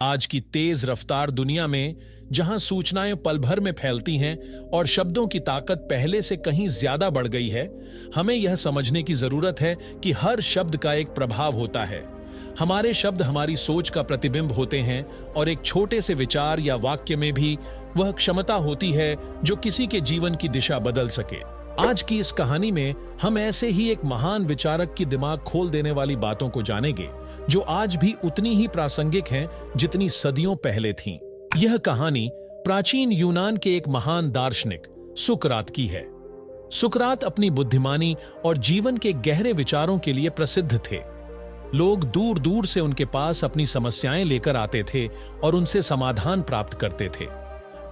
आज की तेज रफ्तार दुनिया में जहां सूचनाएं पल भर में फैलती हैं और शब्दों की ताकत पहले से कहीं ज्यादा बढ़ गई है, हमें यह समझने की जरूरत है कि हर शब्द का एक प्रभाव होता है। हमारे शब्द हमारी सोच का प्रतिबिंब होते हैं और एक छोटे से विचार या वाक्य में भी वह क्षमता होती है जो किसी के जीवन की दिशा बदल सके। आज की इस कहानी में हम ऐसे ही एक महान विचारक की दिमाग खोल देने वाली बातों को जानेंगे जो आज भी उतनी ही प्रासंगिक हैं जितनी सदियों पहले थीं। यह कहानी प्राचीन यूनान के एक महान दार्शनिक सुकरात की है। सुकरात अपनी बुद्धिमानी और जीवन के गहरे विचारों के लिए प्रसिद्ध थे। लोग दूर दूर से उनके पास अपनी समस्याएं लेकर आते थे और उनसे समाधान प्राप्त करते थे।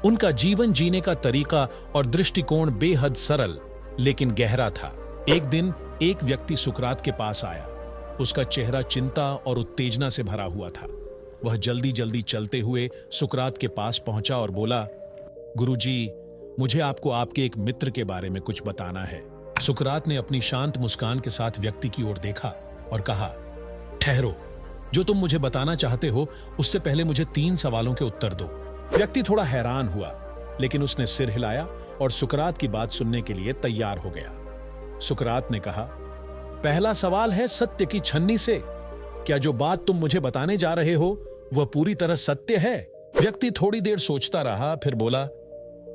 उनका जीवन जीने का तरीका और दृष्टिकोण बेहद सरल लेकिन गहरा था। एक दिन एक व्यक्ति सुकरात के पास आया। उसका चेहरा चिंता और उत्तेजना से भरा हुआ था। वह जल्दी जल्दी चलते हुए सुकरात के पास पहुंचा और बोला, गुरुजी, मुझे आपको आपके एक मित्र के बारे में कुछ बताना है। सुकरात ने अपनी शांत मुस्कान के साथ व्यक्ति की ओर देखा और कहा, ठहरो, जो तुम मुझे बताना चाहते हो उससे पहले मुझे 3 सवालों के उत्तर दो। व्यक्ति थोड़ा हैरान हुआ, लेकिन उसने सिर हिलाया और सुकरात की बात सुनने के लिए तैयार हो गया। सुकरात ने कहा, पहला सवाल है सत्य की छन्नी से। क्या जो बात तुम मुझे बताने जा रहे हो वह पूरी तरह सत्य है? व्यक्ति थोड़ी देर सोचता रहा, फिर बोला,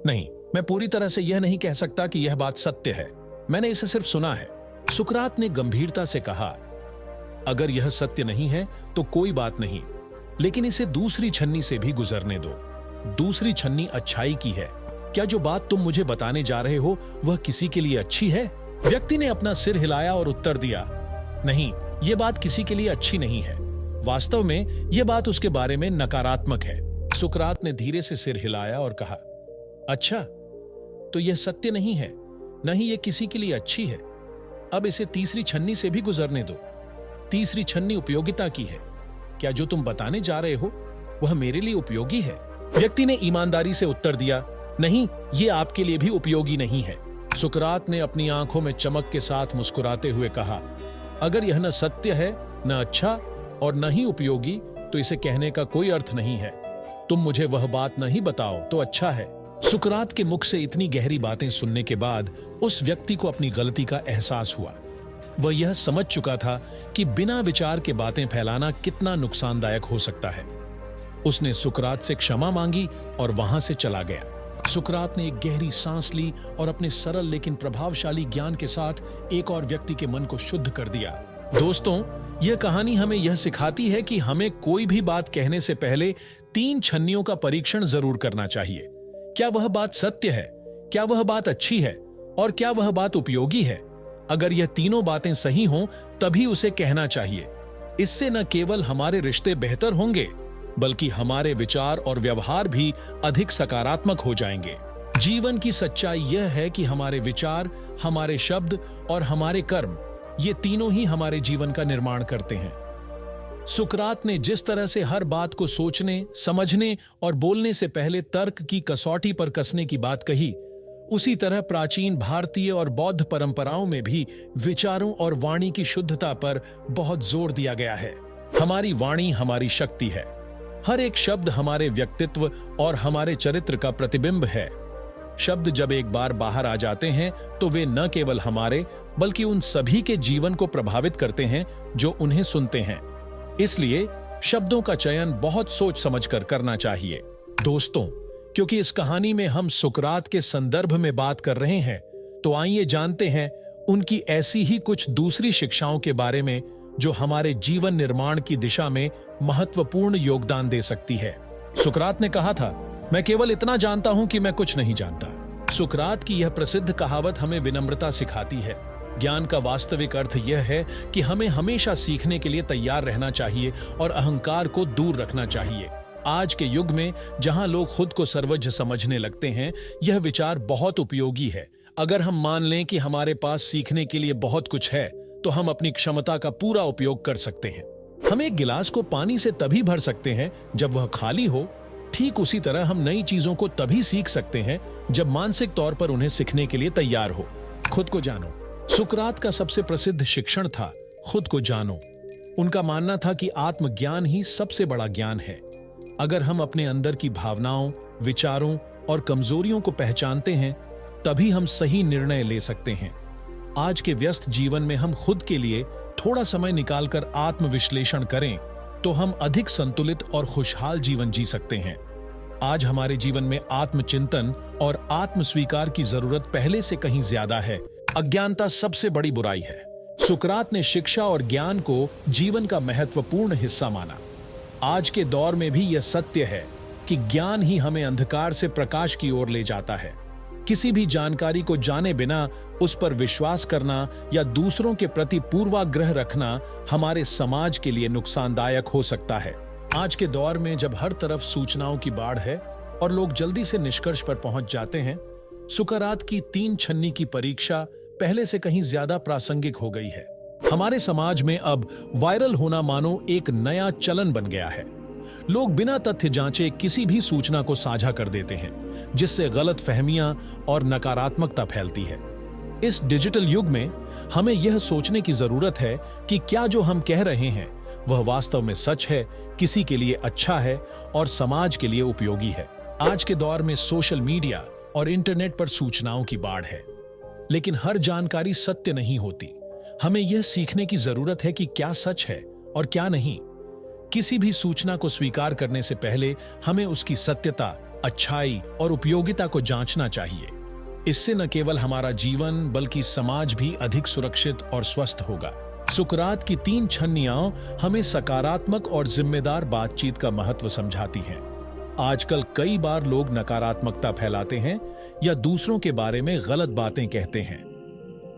नहीं, मैं पूरी तरह से यह नहीं कह सकता कि यह बात सत्य है। मैंने इसे सिर्फ सुना है। सुकरात ने गंभीरता से कहा, अगर यह सत्य नहीं है तो कोई बात नहीं, लेकिन इसे दूसरी छन्नी से भी गुजरने दो। दूसरी छन्नी अच्छाई की है। क्या जो बात तुम मुझे बताने जा रहे हो वह किसी के लिए अच्छी है? व्यक्ति ने अपना सिर हिलाया और उत्तर दिया, नहीं, यह बात किसी के लिए अच्छी नहीं है। वास्तव में यह बात उसके बारे में नकारात्मक है। सुकरात ने धीरे से सिर हिलाया और कहा, अच्छा, तो यह सत्य नहीं है, न ही यह किसी के लिए अच्छी है। अब इसे तीसरी छन्नी से भी गुजरने दो। तीसरी छन्नी उपयोगिता की है। क्या जो तुम बताने जा रहे हो वह मेरे लिए उपयोगी है? व्यक्ति ने ईमानदारी से उत्तर दिया, नहीं, यह आपके लिए भी उपयोगी नहीं है। सुकरात ने अपनी आंखों में चमक के साथ मुस्कुराते हुए कहा, अगर यह न सत्य है, न अच्छा और न ही उपयोगी, तो इसे कहने का कोई अर्थ नहीं है। तुम मुझे वह बात नहीं बताओ तो अच्छा है। सुकरात के मुख से इतनी गहरी बातें सुनने के बाद उस व्यक्ति को अपनी गलती का एहसास हुआ। वह यह समझ चुका था कि बिना विचार के बातें फैलाना कितना नुकसानदायक हो सकता है। उसने सुकरात से क्षमा मांगी और वहां से चला गया। सुकरात ने एक गहरी सांस ली और अपने सरल लेकिन प्रभावशाली ज्ञान के साथ एक और व्यक्ति के मन को शुद्ध कर दिया। दोस्तों, यह कहानी हमें यह सिखाती है कि हमें कोई भी बात कहने से पहले 3 छन्नियों का परीक्षण जरूर करना चाहिए। क्या वह बात सत्य है? क्या वह बात अच्छी है? और क्या वह बात उपयोगी है? अगर यह तीनों बातें सही हों तभी उसे कहना चाहिए। इससे न केवल हमारे रिश्ते बेहतर होंगे बल्कि हमारे विचार और व्यवहार भी अधिक सकारात्मक हो जाएंगे। जीवन की सच्चाई यह है कि हमारे विचार, हमारे शब्द और हमारे कर्म, ये तीनों ही हमारे जीवन का निर्माण करते हैं। सुकरात ने जिस तरह से हर बात को सोचने, समझने और बोलने से पहले तर्क की कसौटी पर कसने की बात कही, उसी तरह प्राचीन भारतीय और बौद्ध परंपराओं में भी विचारों और वाणी की शुद्धता पर बहुत जोर दिया गया है। हमारी वाणी हमारी शक्ति है। हर एक शब्द हमारे व्यक्तित्व और हमारे चरित्र का प्रतिबिंब है। शब्द जब एक बार बाहर आ जाते हैं तो वे न केवल हमारे बल्कि उन सभी के जीवन को प्रभावित करते हैं जो उन्हें सुनते हैं। इसलिए शब्दों का चयन बहुत सोच समझकर करना चाहिए। दोस्तों, क्योंकि इस कहानी में हम सुकरात के संदर्भ में बात कर रहे हैं, तो आइए जानते हैं उनकी ऐसी ही कुछ दूसरी शिक्षाओं के बारे में जो हमारे जीवन निर्माण की दिशा में महत्वपूर्ण योगदान दे सकती है। सुकरात ने कहा था, मैं केवल इतना जानता हूं कि मैं कुछ नहीं जानता। सुकरात की यह प्रसिद्ध कहावत हमें विनम्रता सिखाती है। ज्ञान का वास्तविक अर्थ यह है कि हमें हमेशा सीखने के लिए तैयार रहना चाहिए और अहंकार को दूर रखना चाहिए। आज के युग में जहां लोग खुद को सर्वज्ञ समझने लगते हैं, यह विचार बहुत उपयोगी है। अगर हम मान लें कि हमारे पास सीखने के लिए बहुत कुछ है, तो हम अपनी क्षमता का पूरा उपयोग कर सकते हैं। हम एक गिलास को पानी से तभी भर सकते हैं जब वह खाली हो। ठीक उसी तरह हम नई चीजों को तभी सीख सकते हैं जब मानसिक तौर पर उन्हें सीखने के लिए तैयार हो। खुद को जानो। सुकरात का सबसे प्रसिद्ध शिक्षण था, खुद को जानो। उनका मानना था कि आत्मज्ञान ही सबसे बड़ा ज्ञान है। अगर हम अपने अंदर की भावनाओं, विचारों और कमजोरियों को पहचानते हैं, तभी हम सही निर्णय ले सकते हैं। आज के व्यस्त जीवन में हम खुद के लिए थोड़ा समय निकालकर आत्मविश्लेषण करें तो हम अधिक संतुलित और खुशहाल जीवन जी सकते हैं। आज हमारे जीवन में आत्मचिंतन और आत्मस्वीकार की जरूरत पहले से कहीं ज्यादा है। अज्ञानता सबसे बड़ी बुराई है। सुकरात ने शिक्षा और ज्ञान को जीवन का महत्वपूर्ण हिस्सा माना। आज के दौर में भी यह सत्य है कि ज्ञान ही हमें अंधकार से प्रकाश की ओर ले जाता है। किसी भी जानकारी को जाने बिना उस पर विश्वास करना या दूसरों के प्रति पूर्वाग्रह रखना हमारे समाज के लिए नुकसानदायक हो सकता है। आज के दौर में जब हर तरफ सूचनाओं की बाढ़ है और लोग जल्दी से निष्कर्ष पर पहुंच जाते हैं, सुकरात की 3 छन्नी की परीक्षा पहले से कहीं ज्यादा प्रासंगिक हो गई है। हमारे समाज में अब वायरल होना मानो एक नया चलन बन गया है। लोग बिना तथ्य जांचे किसी भी सूचना को साझा कर देते हैं, जिससे गलत फहमियां और नकारात्मकता फैलती है। इस डिजिटल युग में हमें यह सोचने की जरूरत है कि क्या जो हम कह रहे हैं वह वास्तव में सच है, किसी के लिए अच्छा है और समाज के लिए उपयोगी है। आज के दौर में सोशल मीडिया और इंटरनेट पर सूचनाओं की बाढ़ है, लेकिन हर जानकारी सत्य नहीं होती। हमें यह सीखने की जरूरत है कि क्या सच है और क्या नहीं। किसी भी सूचना को स्वीकार करने से पहले हमें उसकी सत्यता, अच्छाई और उपयोगिता को जांचना चाहिए। इससे न केवल हमारा जीवन बल्कि समाज भी अधिक सुरक्षित और स्वस्थ होगा। सुकरात की 3 छन्नियां हमें सकारात्मक और जिम्मेदार बातचीत का महत्व समझाती हैं। आजकल कई बार लोग नकारात्मकता फैलाते हैं या दूसरों के बारे में गलत बातें कहते हैं।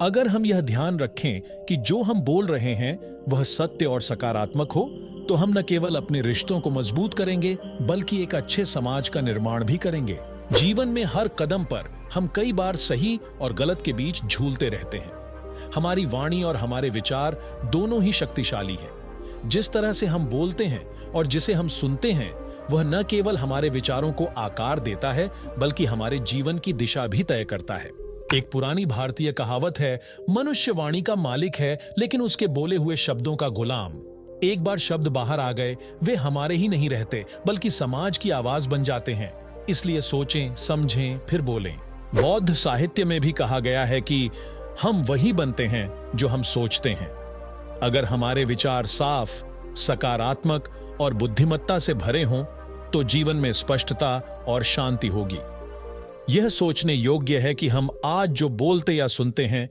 अगर हम यह ध्यान रखें कि जो हम बोल रहे हैं वह सत्य और सकारात्मक हो, तो हम न केवल अपने रिश्तों को मजबूत करेंगे बल्कि एक अच्छे समाज का निर्माण भी करेंगे। जीवन में हर कदम पर हम कई बार सही और गलत के बीच झूलते रहते हैं। हमारी वाणी और हमारे विचार दोनों ही शक्तिशाली हैं। जिस तरह से हम बोलते हैं और जिसे हम सुनते हैं, वह न केवल हमारे विचारों को आकार देता है बल्कि हमारे जीवन की दिशा भी तय करता है। एक पुरानी भारतीय कहावत है, मनुष्य वाणी का मालिक है लेकिन उसके बोले हुए शब्दों का गुलाम। एक बार शब्द बाहर आ गए, वे हमारे ही नहीं रहते बल्कि समाज की आवाज बन जाते हैं। इसलिए सोचें, समझें, फिर बोलें। बौद्ध साहित्य में भी कहा गया है कि हम वही बनते हैं जो हम सोचते हैं। अगर हमारे विचार साफ, सकारात्मक और बुद्धिमत्ता से भरे हों तो जीवन में स्पष्टता और शांति होगी। यह सोचने योग्य है कि हम आज जो बोलते या सुनते हैं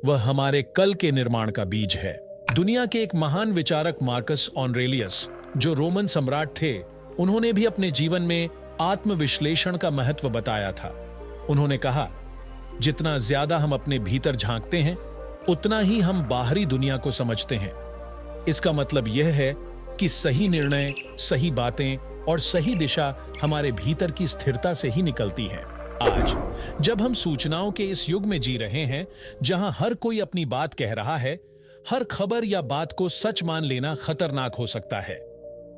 वह हमारे कल के निर्माण का बीज है। दुनिया के एक महान विचारक मार्कस ऑरेलियस, जो रोमन सम्राट थे, उन्होंने भी अपने जीवन में आत्मविश्लेषण का महत्व बताया था। उन्होंने कहा, जितना ज्यादा हम अपने भीतर झांकते हैं उतना ही हम बाहरी दुनिया को समझते हैं। इसका मतलब यह है कि सही निर्णय, सही बातें और सही दिशा हमारे भीतर की स्थिरता से ही निकलती हैं। आज जब हम सूचनाओं के इस युग में जी रहे हैं जहां हर कोई अपनी बात कह रहा है, हर खबर या बात को सच मान लेना खतरनाक हो सकता है।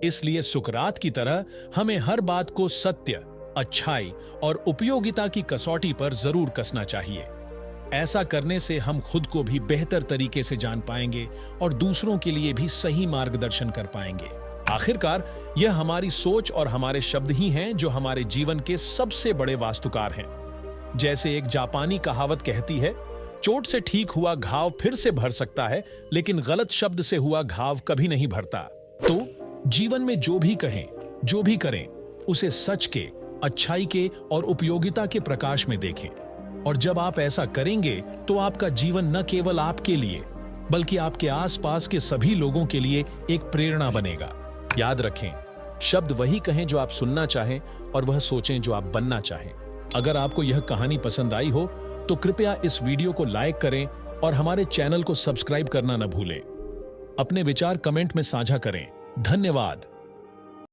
इसलिए सुकरात की तरह हमें हर बात को सत्य, अच्छाई और उपयोगिता की कसौटी पर जरूर कसना चाहिए। ऐसा करने से हम खुद को भी बेहतर तरीके से जान पाएंगे और दूसरों के लिए भी सही मार्गदर्शन कर पाएंगे। आखिरकार यह हमारी सोच और हमारे शब्द ही हैं जो हमारे जीवन के सबसे बड़े वास्तुकार हैं। जैसे एक जापानी कहावत कहती है, चोट से ठीक हुआ घाव फिर से भर सकता है, लेकिन गलत शब्द से हुआ घाव कभी नहीं भरता। तो जीवन में जो भी कहें, जो भी करें, उसे सच के, अच्छाई के और उपयोगिता के प्रकाश में देखें। और जब आप ऐसा करेंगे तो आपका जीवन न केवल आपके लिए बल्कि आपके आसपास के सभी लोगों के लिए एक प्रेरणा बनेगा। याद रखें, शब्द वही कहें जो आप सुनना चाहें और वह सोचें जो आप बनना चाहें। अगर आपको यह कहानी पसंद आई हो तो कृपया इस वीडियो को लाइक करें और हमारे चैनल को सब्सक्राइब करना न भूलें। अपने विचार कमेंट में साझा करें। धन्यवाद।